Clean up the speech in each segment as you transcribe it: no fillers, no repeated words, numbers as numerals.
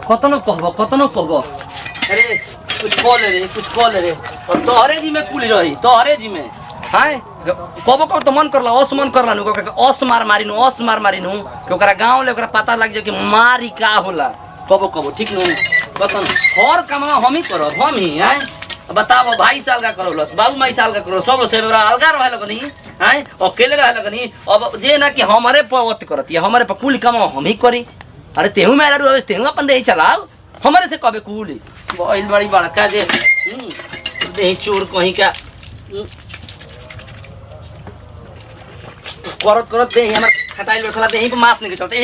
कतनो कहबो अरे कुछ कॉल रे और तोहरे जी में कुल रही तोहरे जी में हाय कबो कब तो मन करला असमन करला नु अस मार मारिनु कि ओकरा गांव ले ओकरा पता लग जाए कि मारी का होला कबो ठीक नु बतन हर काम हम ही करब हम ही हैं बताओ भाई साल का करो बाबू माई साल का करो सब से अलगा रहे लगनी हैं अकेले रहे लगनी अब जे ना कि हमारे पवत करती है हमारे पर कुल काम हम ही करी अरे तेहू में आलू तेहू अपन दे चलाओ हमारे से कबे कुल बड़ी बड़ी बड़का जे दे चोर कहीं का करत दे हमर खटाइल बैठला दे यही पे मांस नहीं चलते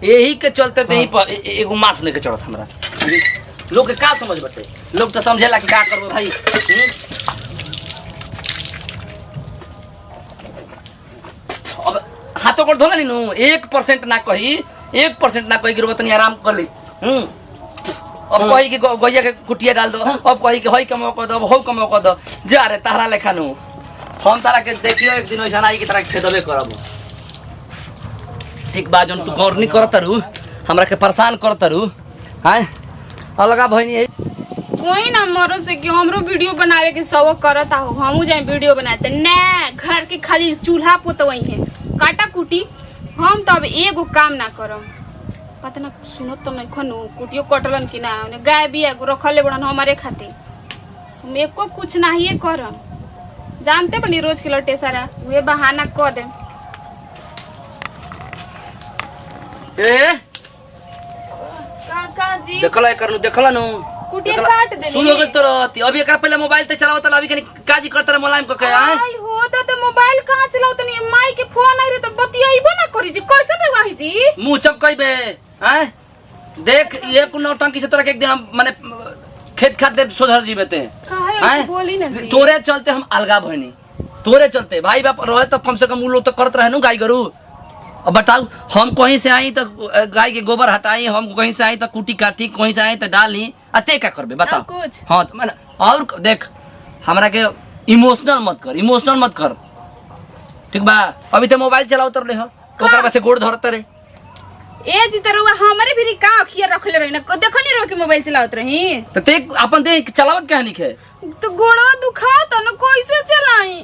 यही के चलते दे पर एगो मांस नहीं चलत हमरा लोग के का समझ बटे लोग तो समझेला कि का करबो भाई अब हाथों को धोला नु 1% ना कही 1% ना कही गिरबो तनी आराम कर ली अब कही कि गैया के कुटिया डाल दो अब कही कि होई कमो कर दो हो कमो कर दो जा रे तारा लेखा नु हम तारा के देखियो एक दिन वैसा आई की तरह खेदबे करब ठीक बा जन तू गौर नहीं करत रू हमरा के परेशान करत रू हैं अलगा भइनी कोई ना मरो से कि हमरो वीडियो बनावे के शौक करता हो हमहू जाए वीडियो बनाते ना घर के खाली चूल्हा पोतवई है काटा कुटी हम तो अब एगो काम ना करम पता ना सुनत तो नहीं खनु कुटियो कटलन कि ना गाय बिया रखले बड़न हमारे खाते हम एको कुछ नहीं करम जानते बनी रोज के लटे सारा वे बहाना कर दे ए काका जी देखला नु कुटिया काट देनी सुनोगे तो रहती अभी एकरा पहले मोबाइल ते चलावत अभी कनी काजी करत रहे मुलायम क के आई हो तो मोबाइल कहां चलावत नहीं माई के फोन आई रे तो बतियाइबो ना करी जी कैसे देवाही जी मुंह चपकइबे हैं देख ये कुनो टंकी से तोरा के एक दिन हम माने खेत खाद दे सुधर जीवे ते काहे बोली ना जी तोरे चलते हम अलगा भइनी तोरे चलते भाई बाप रहे तो कम से कम उ लोग तो करत रहे नु गाय गरू अब बताओ हम कहीं से आई तो गाय के गोबर हटाई हम कहीं से आई तो कुटी काटी कहीं से आई तो डाली अते क्या करबे बताओ हाँ तो मैंने और देख हमरा के इमोशनल मत कर ठीक बा अभी तो मोबाइल चलाओ तर ले हो ओकरा बस गोड़ धरत रे ए जी तरुआ हमरे भी का अखिया रखले रही ना देखनी रो के मोबाइल चलावत रही तो ते अपन दे चलावत काहे नहीं है तो गोड़वा दुखा तो न कैसे चलाई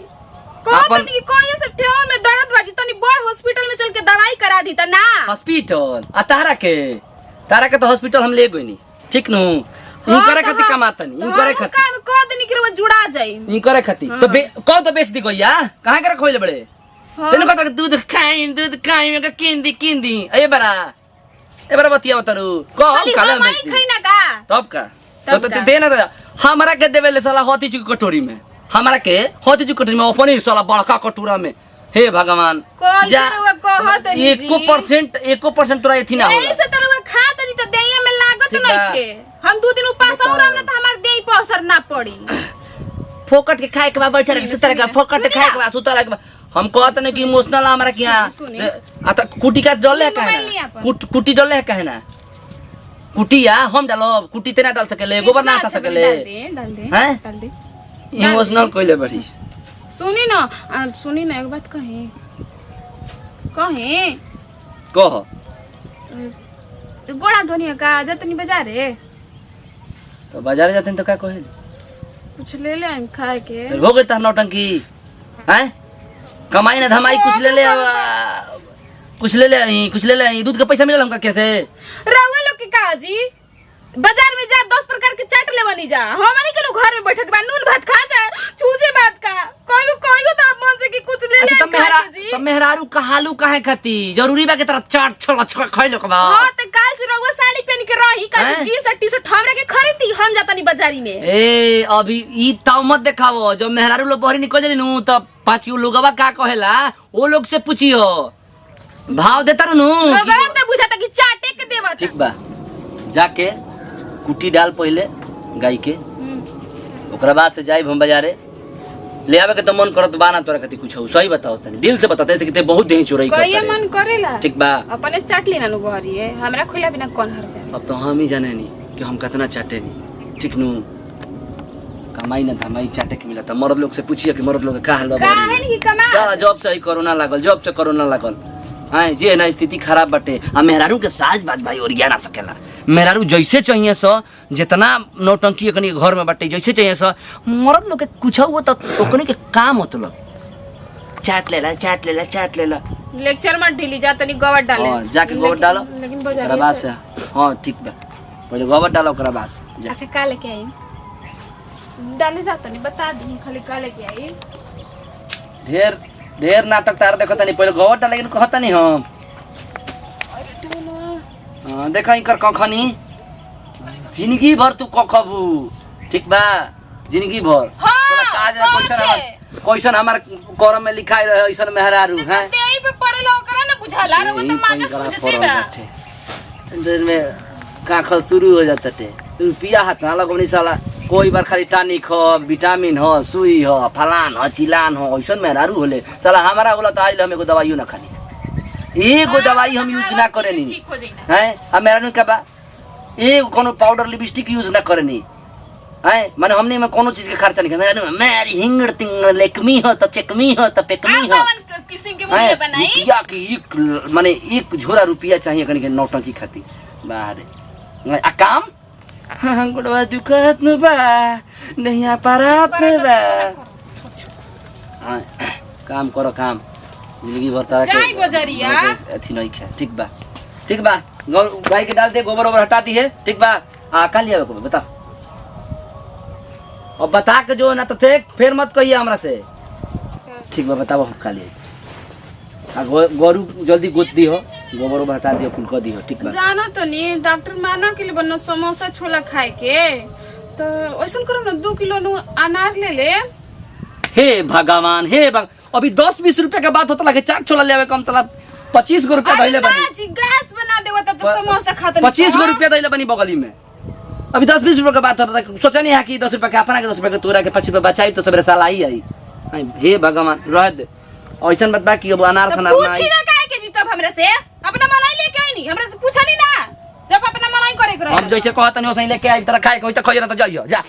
कहत नहीं कोई से ठेव में दर्द बाजी तनी बड़ हॉस्पिटल में चल के दवाई करा दी त ना हॉस्पिटल आ तारा के तो हॉस्पिटल हम ले गइनी ठीक नु इनकरे खातिर कमातनी इनकरे खातिर काम कह देनी कि वो जुड़ा जाई इनकरे खातिर तो कह तो बेच दी गइया कहां के रखोइले बड़े तेनु कहता दूध खाई में किंदी ए बरा बतिया बतारू कह काले में खाई ना का तब का तो दे ना हमरा के देवेले साला होती चुकी कटोरी में हमरा के होती चुकी कटोरी में अपनी साला बड़का कटोरा में हे भगवान जा 1% तोरा एथी ना होला ऐसे तरह खा तनी तो देहिया में लागत नहीं छे हम 2 दिन उपास और हमने तो हमार देह पर असर ना पड़ी फोकट के खाए के बाद बैठे रहे सुतर के फोकट के खाए के बाद सुतर के हम कहत नहीं कि इमोशनल हमरा के यहां आ त कुटी का डले काहे ना कुटी डले काहे ना कुटिया हम डालो कुटी तेना डाल सकेले गोबर ना हटा सकेले डाल दे हैं इमोशनल कइले बड़ी सुनी ना एक बात कहे कह गोड़ा धोनिया का जतनी बाजार है तो बाजार जाते तो का कहे कुछ ले ले खाए के हो गई त नौटंकी हैं कमाई ना धमाई कुछ ले ले दूध का पैसा मिलल हमका कैसे रउआ लोग के का जी बाजार में जा 10 प्रकार के चाट ले बनी जा हमनी के घर में बैठक बा नून भात खा जा चूजे भात का कोई तो मन से कि कुछ ले ले खा जी त मेहरारू कहालू काहे खाती जरूरी बा के तरह चाट छड़ खइलो का हां त काल से रउआ साड़ी पहन के रही का जींस और टी-शर्ट हमरा के खरीदी हम जातनी बाजारी में ए अभी ई ताव मत देखावो जब मेहरारू लोग बहरी निकल जली नु त पांचू लोगवा का कहेला वो लोग से पूछियो भाव देता नु भगवान त बुझाता कि चाटे के देवा ठीक बा जाके कुटी डाल पहले गाय के ओकरा बाद से जाई हम बाजारे ले आवे के तो मन करत बा ना तोरा कति कुछ हो सही बताओ तनी दिल से बताते ऐसे कि बहुत देही चोरई करत कहिए मन करेला ठीक बा अपने चाट लेना नु बहरी है हमरा खोला बिना कौन हर जाए अब तो हम ही जाने नहीं कि हम कितना चाटे नहीं ठीक नु कमाई ना धमाई चाटे के मिला त मर्द लोग से पूछिए कि मर्द लोग का हाल बा काहे नहीं कमा साला जॉब से ही कोरोना लागल हाँ जे ना स्थिति खराब बटे आ मेहरारू के साज बात भाई और ना सकेला मेहरारू जैसे चाहिए सो जितना नौटंकी कनी घर में बटे जैसे चाहिए सो मर्द लोग के कुछ हो तो ओकनी के काम मतलब चाट लेला लेक्चर मत ढीली जा तनी गोबर डाले हां जाके गोबर डालो लेकिन ओकरा बाद से हां ठीक बा पहले गोबर डालो ओकरा बाद से जा अच्छा का लेके आई डाले जा तनी बता दी खाली का लेके आई ढेर नाटक तार देखो तनी पहले गोबर डाले लेकिन कहता नहीं हम हां देखा इकर कखनी जिंदगी भर तू कखबू ठीक बा जिंदगी भर तोला काज क्वेश्चन हमार करम में लिखाई रहे ऐसन मेहरारू हैं देई पे पड़ेला ओकरा ना बुझाला रो तो माजा सोचते बा दिन में काखल शुरू हो जाता थे रुपया हाथ ना लगवनी साला कोई बार खाली टानिक हो विटामिन हो सुई हो फलान हो चिलान हो ऐसन मेहरारू होले साला हमारा बोला तो आइल हम एगो दवाइयो ना खाली एगो दवाई हम यूज ना करेनी हैं अब मेहरारू के बा एगो कोनो पाउडर लिपस्टिक यूज ना करेनी हैं माने हमने में कोनो चीज के खर्चा नहीं मेरा मेरी हिंगड़ तिंगड़ लेकमी हो तो चेकमी हो तो पेकमी हो किस्म के मूल्य बनाई या कि एक माने एक झोरा रुपया चाहिए कनी के नौटंकी खाती बाहर आ काम गुडवा दुकात न बा नहिया पारात न बा हां काम करो काम जिंदगी भर तारा के जाई बजरिया अथी नहीं खे ठीक बा गाय के डाल दे गोबर ओबर हटा दी है ठीक बा आ का लिया को बता और बता के जो ना तो थे फिर मत कहिए हमरा से ठीक बा बताओ हम खा लिए आ गोरू जल्दी गोत दी हो गोबर ओबर हटा दियो फुल कर दियो ठीक बा जानो तो नहीं डॉक्टर माना के लिए बनो समोसा छोला खाए के तो ओइसन करो ना 2 किलो नु अनार ले ले हे भगवान अभी 10-20 रुपए के बात होता लगे चाट छोला लेवे कम चला 25 गो रुपया दैले बनी जी गैस बना देव तो समोसा खाता 25 गो रुपया दैले बनी बगली में अभी 10-20 रुपए का बात होता था सोचा नहीं है कि 10 रुपए के अपना के 10 रुपए के तोरा के 5 रुपए बचाई तो सबरे साल आई हे भगवान रह दे ऐसन बात बा कि अब अनार खाना पूछी ना काहे के जी तब हमरे से अपना मनाई लेके आई नहीं हमरे से पूछा नहीं ना जब अपना मनाई करे हम जैसे कहता नहीं वैसे लेके आई तरह खाए कोई तो खोज ना तो जाइयो जा